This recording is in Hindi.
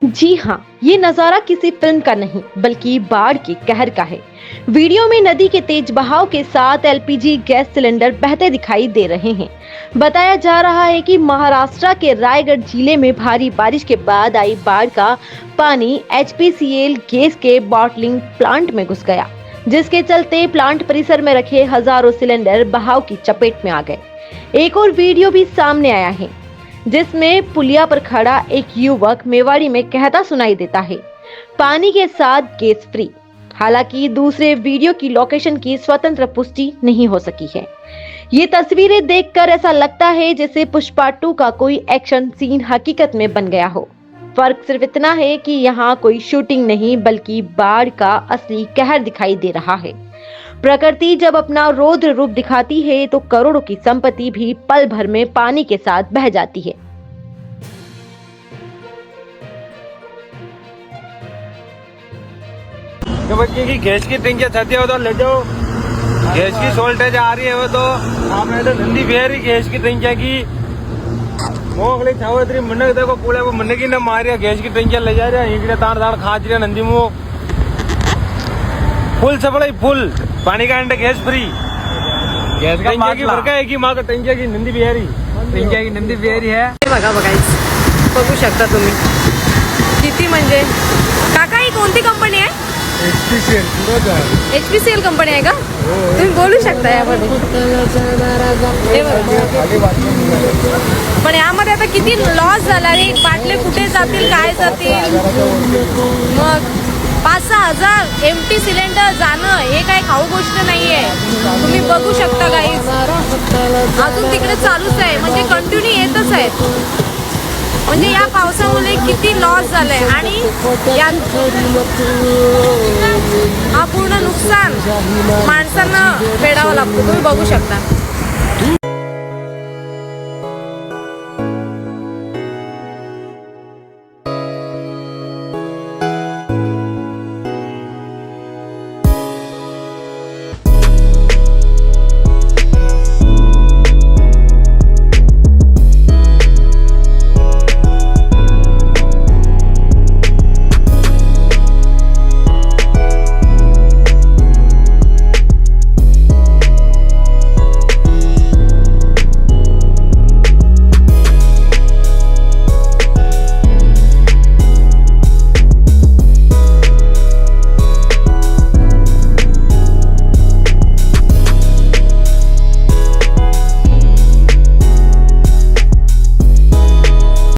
जी हाँ, ये नजारा किसी फिल्म का नहीं बल्कि बाढ़ के कहर का है। वीडियो में नदी के तेज बहाव के साथ एलपीजी गैस सिलेंडर बहते दिखाई दे रहे हैं। बताया जा रहा है कि महाराष्ट्र के रायगढ़ जिले में भारी बारिश के बाद आई बाढ़ का पानी एचपीसीएल गैस के बॉटलिंग प्लांट में घुस गया, जिसके चलते प्लांट परिसर में रखे हजारों सिलेंडर बहाव की चपेट में आ गए। एक और वीडियो भी सामने आया है जिसमें पुलिया पर खड़ा एक युवक मेवाड़ी में कहता सुनाई देता है, पानी के साथ गैस फ्री। हालांकि दूसरे वीडियो की लोकेशन की स्वतंत्र पुष्टि नहीं हो सकी है। ये तस्वीरें देखकर ऐसा लगता है जैसे पुष्पा 2 का कोई एक्शन सीन हकीकत में बन गया हो। फर्क सिर्फ इतना है कि यहाँ कोई शूटिंग नहीं बल्कि बाढ़ का असली कहर दिखाई दे रहा है। प्रकृति जब अपना रौद्र रूप दिखाती है तो करोड़ों की संपत्ति भी पल भर में पानी के साथ बह जाती है। तो बच्चे की गैस की टंकियां छती हो तो ले जाओ। गैस की सोल्टेज आ रही है वो तो आपने तो नंदी बिहारी गैस की टंकियां की मोगली छावत्री मुन्नक देखो पूरे वो मुन्ने की न मारिया गैस की टंकियां ले जा रहा है इकड़े ताड़ ताड़ खाच रहा नंदी मुंह फुल सप्लाई फुल पाणी का अंडे गॅस फ्री गॅस का की बरं आहे की माग टंकिया की नंदी बिहारी टंकिया की नंदी बिहारी है बघा बघू शकता तुम्ही किती म्हणजे काका ही कोणती कंपनी आहे? एचपीसीएल कंपनी आहे का? तुम्ही बोलू शकता यामध्ये पण यामध्ये आता किती लॉस झाला रे बाटले कुठे जातील काय जातील मग 5-6 हजार एमटी सिलेंडर जाणं हे काय खाऊ गोष्ट नाहीये। तुम्ही बघू शकता गाईज अजून तिकडे चालूच आहे म्हणजे कंटिन्यू येतच आहे म्हणजे या पावसामुळे किती लॉस झालाय आणि हा पूर्ण नुकसान माणसांना फेडावं लागतं तुम्ही बघू शकता।